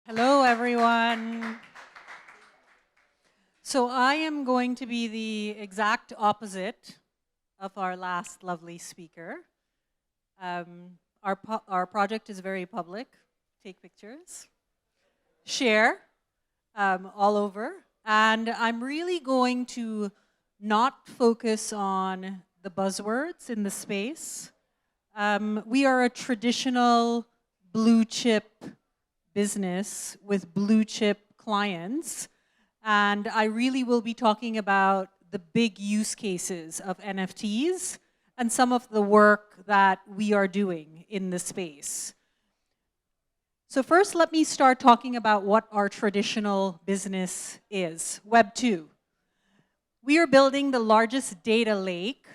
Hello, everyone. So I am going to be the exact opposite of our last lovely speaker. Our project is very public. Take pictures, share all over. And I'm really going to not focus on the buzzwords in the space. We are a traditional blue chip business with blue chip clients. And I really will be talking about the big use cases of NFTs and some of the work that we are doing in the space. So first, let me start talking about what our traditional business is, Web 2. We are building the largest data lake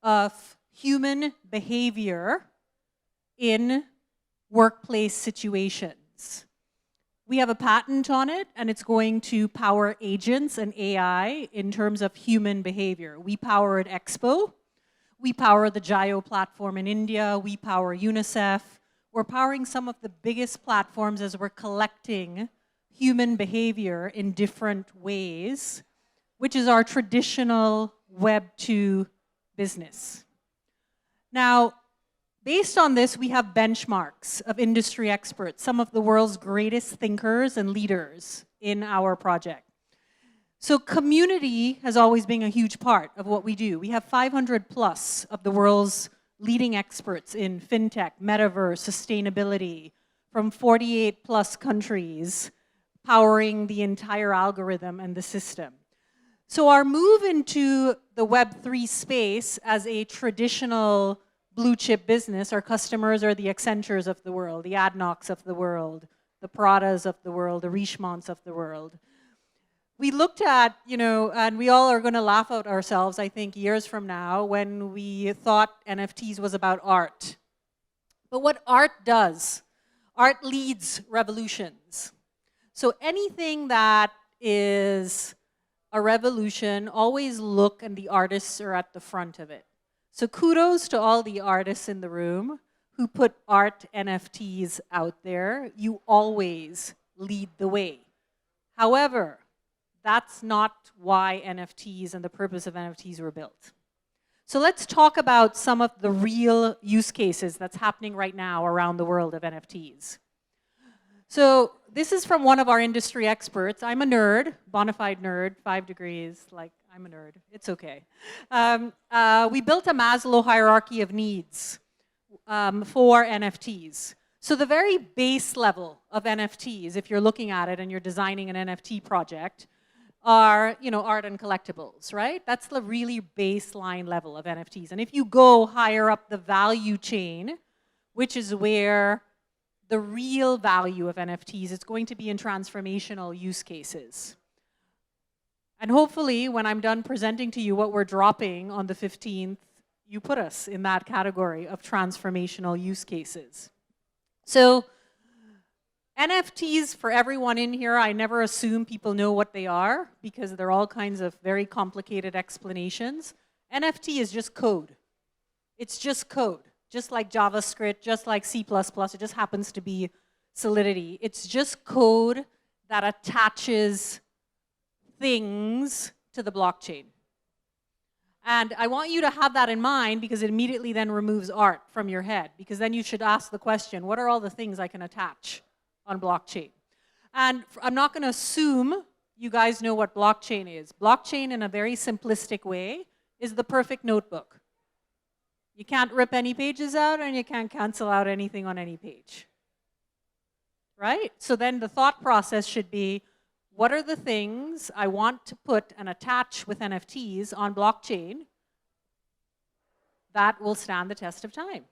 of human behavior in workplace situations. We have a patent on it, and it's going to power agents and AI in terms of human behavior. We powered Expo. We power the Jayo platform in India. We power UNICEF. We're powering some of the biggest platforms as we're collecting human behavior in different ways, which is our traditional Web 2 business. Now, based on this, we have benchmarks of industry experts, some of the world's greatest thinkers and leaders in our project. So community has always been a huge part of what we do. We have 500 plus of the world's leading experts in fintech, metaverse, sustainability, from 48 plus countries, powering the entire algorithm and the system. So our move into the Web3 space as a traditional blue chip business, our customers are the Accentures of the world, the Adnocks of the world, the Pradas of the world, the Richemonts of the world. We looked at, and we all are going to laugh at ourselves, I think, years from now when we thought NFTs was about art. But what art does, art leads revolutions. So anything that is a revolution, always look and the artists are at the front of it. So kudos to all the artists in the room who put art NFTs out there. You always lead the way. However, that's not why NFTs and the purpose of NFTs were built. So let's talk about some of the real use cases that's happening right now around the world of NFTs. So this is from one of our industry experts. I'm a nerd, bona fide nerd, 5 degrees, like I'm a nerd, it's okay. We built a Maslow hierarchy of needs for NFTs. So the very base level of NFTs, if you're looking at it and you're designing an NFT project, are art and collectibles, right? That's the really baseline level of NFTs. And if you go higher up the value chain, which is where the real value of NFTs is going to be in transformational use cases. And hopefully, when I'm done presenting to you what we're dropping on the 15th, you put us in that category of transformational use cases. So NFTs, for everyone in here, I never assume people know what they are because there are all kinds of very complicated explanations. NFT is just code. It's just code. Just like JavaScript, just like C++, it just happens to be Solidity. It's just code that attaches things to the blockchain. And I want you to have that in mind because it immediately then removes art from your head, because then you should ask the question, what are all the things I can attach on blockchain? And I'm not going to assume you guys know what blockchain is. Blockchain, in a very simplistic way, is the perfect notebook. You can't rip any pages out and you can't cancel out anything on any page. Right? So then the thought process should be, what are the things I want to put and attach with NFTs on blockchain that will stand the test of time?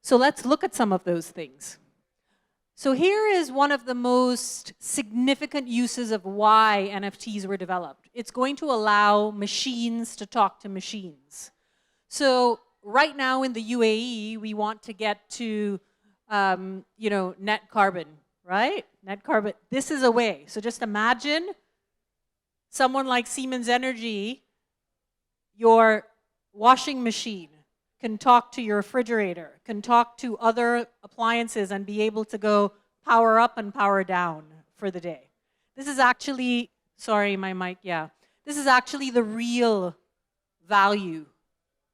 So let's look at some of those things. So here is one of the most significant uses of why NFTs were developed. It's going to allow machines to talk to machines. So right now in the UAE, we want to get to net carbon, right? Net carbon. This is a way. So just imagine someone like Siemens Energy, your washing machine can talk to your refrigerator, can talk to other appliances and be able to go power up and power down for the day. This is actually, sorry, my mic, yeah. This is actually the real value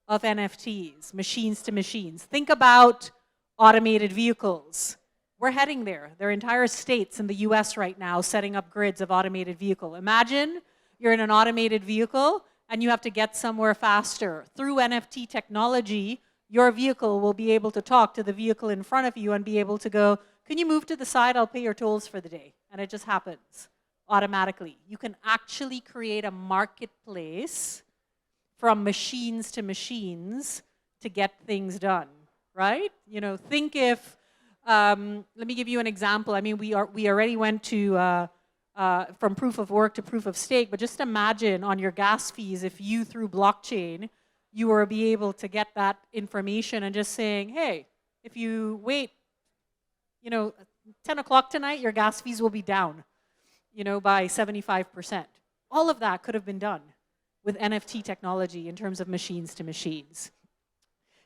of NFTs, machines to machines. Think about automated vehicles. We're heading there. There are entire states in the US right now setting up grids of automated vehicle. Imagine you're in an automated vehicle and you have to get somewhere faster. Through NFT technology, your vehicle will be able to talk to the vehicle in front of you and be able to go, can you move to the side? I'll pay your tolls for the day. And it just happens automatically. You can actually create a marketplace from machines to get things done, right? You know, think if, let me give you an example. I mean, we already went to, from proof of work to proof of stake, but just imagine on your gas fees, if you through blockchain, you were be able to get that information and just saying, hey, if you wait, you know, 10 o'clock tonight, your gas fees will be down, you know, by 75%. All of that could have been done with NFT technology in terms of machines to machines.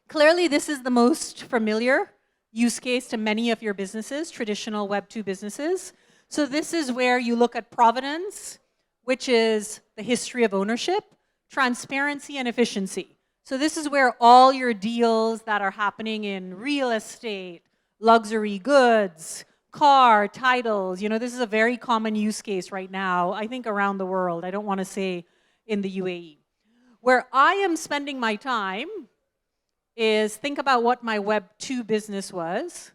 Clearly, this is the most familiar use case to many of your businesses, traditional Web 2 businesses. So this is where you look at provenance, which is the history of ownership, transparency, and efficiency. So this is where all your deals that are happening in real estate, luxury goods, car, titles, you know, this is a very common use case right now, I think around the world. I don't want to say in the UAE. Where I am spending my time is think about what my Web 2 business was,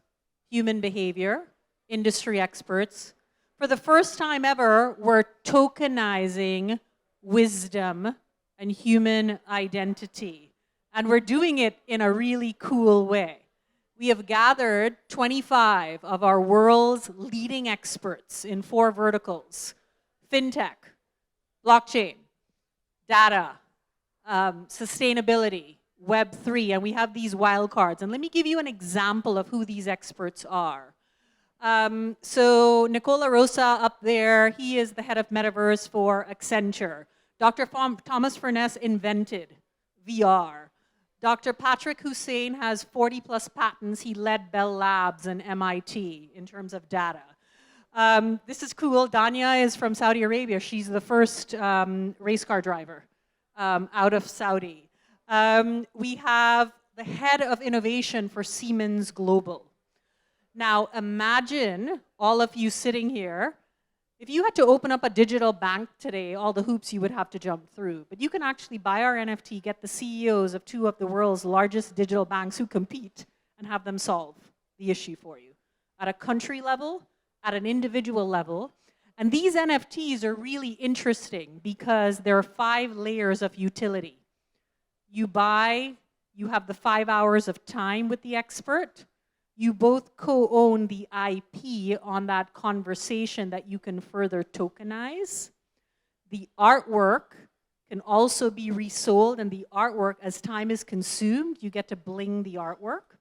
human behavior, industry experts. For the first time ever, we're tokenizing wisdom and human identity. And we're doing it in a really cool way. We have gathered 25 of our world's leading experts in 4 verticals: fintech, blockchain, data, sustainability, Web3, and we have these wildcards. And let me give you an example of who these experts are. So Nicola Rosa up there, he is the head of Metaverse for Accenture. Dr. Thomas Furness invented VR. Dr. Patrick Hussein has 40 plus patents. He led Bell Labs and MIT in terms of data. This is cool. Dania is from Saudi Arabia. She's the first race car driver out of Saudi. We have the head of innovation for Siemens Global. Now imagine all of you sitting here. If you had to open up a digital bank today, all the hoops you would have to jump through. But you can actually buy our NFT, get the CEOs of 2 of the world's largest digital banks who compete, and have them solve the issue for you. At a country level, at an individual level. And these NFTs are really interesting because there are 5 layers of utility. You buy, you have the 5 hours of time with the expert. You both co-own the IP on that conversation that you can further tokenize. The artwork can also be resold, and the artwork, as time is consumed, you get to bling the artwork.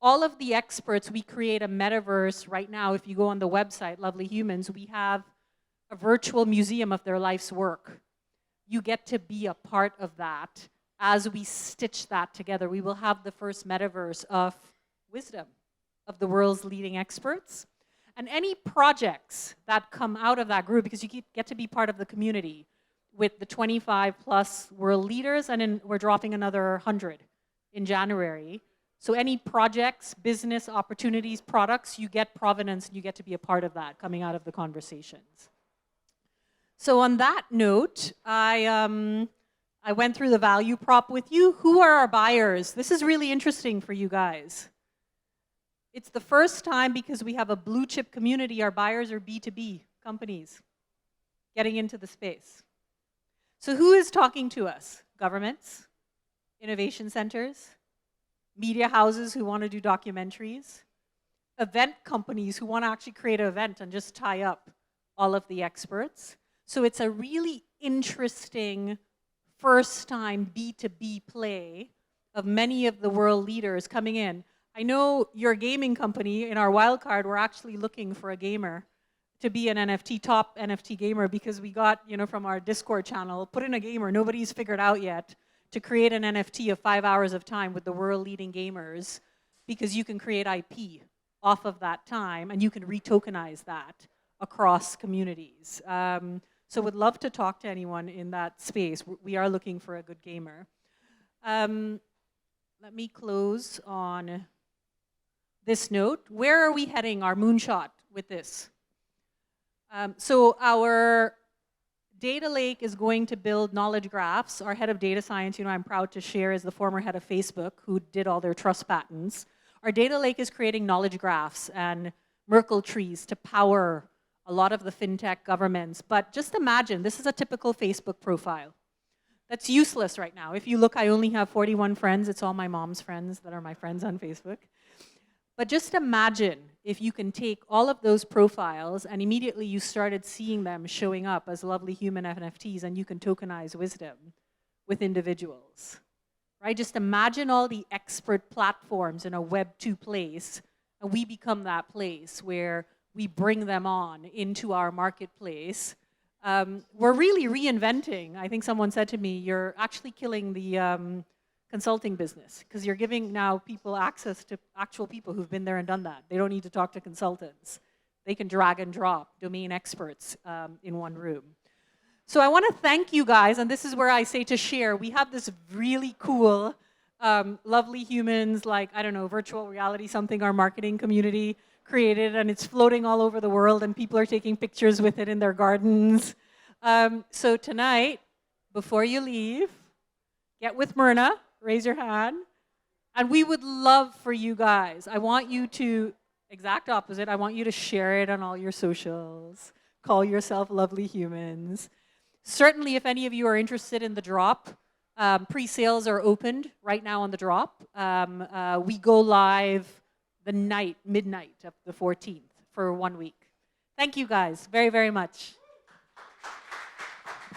All of the experts, we create a metaverse right now. If you go on the website, Lovely Humans, we have a virtual museum of their life's work. You get to be a part of that. As we stitch that together, we will have the first metaverse of wisdom of the world's leading experts. And any projects that come out of that group, because you get to be part of the community with the 25 plus world leaders, and we're dropping another 100 in January. So any projects, business opportunities, products, you get provenance and you get to be a part of that coming out of the conversations. So on that note, I went through the value prop with you. Who are our buyers? This is really interesting for you guys. It's the first time, because we have a blue chip community, our buyers are B2B companies getting into the space. So who is talking to us? Governments, innovation centers, media houses who want to do documentaries, event companies who want to actually create an event and just tie up all of the experts. So it's a really interesting first time B2B play of many of the world leaders coming in. I know your gaming company, in our wildcard, we're actually looking for a gamer to be an NFT, top NFT gamer, because we got, you know, from our Discord channel, put in a gamer, nobody's figured out yet, to create an NFT of 5 hours of time with the world leading gamers, because you can create IP off of that time, and you can retokenize that across communities. So would love to talk to anyone in that space. We are looking for a good gamer. Let me close on this note. Where are we heading our moonshot with this? So our data lake is going to build knowledge graphs. Our head of data science, I'm proud to share, is the former head of Facebook who did all their trust patents. Our data lake is creating knowledge graphs and Merkle trees to power a lot of the fintech governments. But just imagine, this is a typical Facebook profile. That's useless right now. If you look, I only have 41 friends. It's all my mom's friends that are my friends on Facebook. But just imagine if you can take all of those profiles and immediately you started seeing them showing up as lovely human NFTs, and you can tokenize wisdom with individuals, right? Just imagine all the expert platforms in a Web 2 place, and we become that place where we bring them on into our marketplace. We're really reinventing. I think someone said to me, you're actually killing the consulting business, because you're giving now people access to actual people who've been there and done that. They don't need to talk to consultants. They can drag and drop domain experts in one room. So I want to thank you guys, and this is where I say to share, we have this really cool, lovely humans, like, I don't know, virtual reality, something our marketing community created, and it's floating all over the world, and people are taking pictures with it in their gardens. So tonight, before you leave, get with Myrna, raise your hand, and we would love for you guys. I want you to, exact opposite, I want you to share it on all your socials, call yourself lovely humans. Certainly, if any of you are interested in the drop, pre-sales are opened right now on the drop. We go live the midnight of the 14th for 1 week. Thank you guys very, very much.